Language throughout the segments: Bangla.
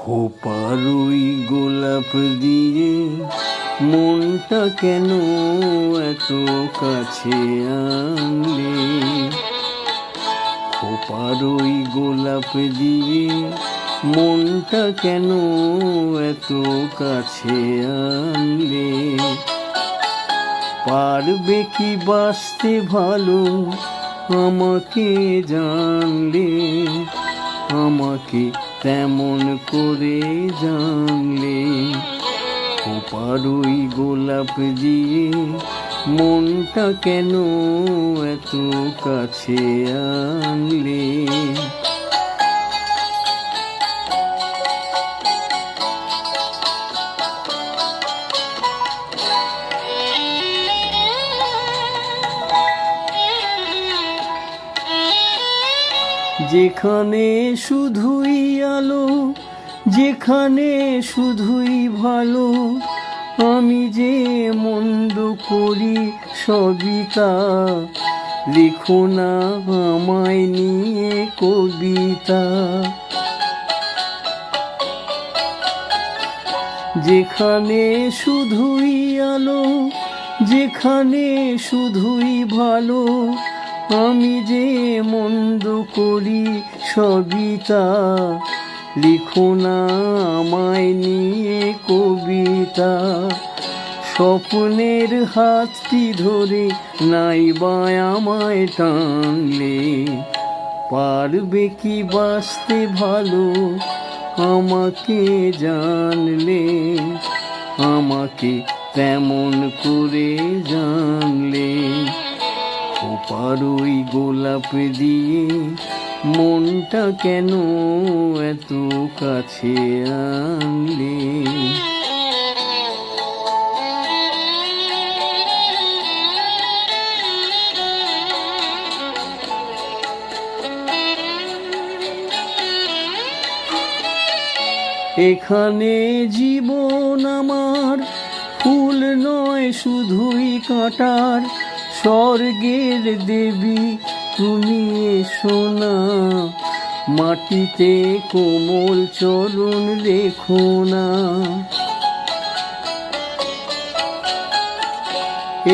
খোপার ওই গোলাপ দিয়ে মনটা কেন এত কাছে আনলে? খোপার ওই গোলাপ দিয়ে মনটা কেন এত কাছে আনলে? পারবে কি বাঁচতে ভালো আমাকে জানলে? আমাকে তেমন করে জানলে? খোপার ওই গোলাপ দিয়ে মনটা কেন এত কাছে আনলে? যেখানে শুধুই আলো, যেখানে শুধুই ভালো, আমি যে মন্দ করি সবই তা। লিখো না আমায় নিয়ে কবিতা। যেখানে শুধুই আলো, যেখানে শুধুই ভালো, আমি যে মন্দ করি সবই তা। লিখো না আমায় নিয়ে কবিতা। স্বপ্নের হাতটি ধরে নাইবা আমায় টানলে? পারবে কি বাঁচতে ভালো আমাকে জানলে? আমাকে তেমন করে জানলে? খোপার ওই গোলাপ দিয়ে মনটা কেন এত কাছে আনলে? এখানে জীবন আমার ফুল নয় শুধুই কাঁটার। স্বর্গের দেবী তুমি এসো না, মাটিতে কোমল চরণ রেখো না।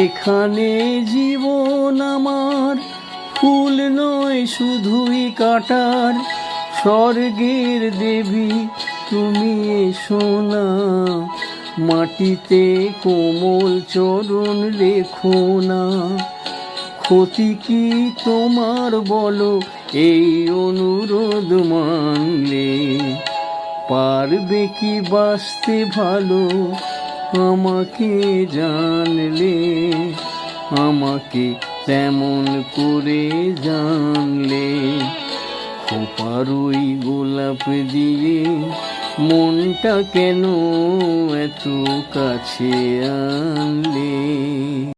এখানে জীবন আমার ফুল নয় শুধুই কাঁটার। স্বর্গের দেবী তুমি এসো না, মাটিতে কোমল চরণ রেখো না। ক্ষতি কি তোমার বলো এই অনুরোধ মানলে? পারবে কি বাঁচতে ভালো আমাকে জানলে? আমাকে তেমন করে জানলে? খোপার ওই গোলাপ দিয়ে মনটা কেন এত কাছে আনলে?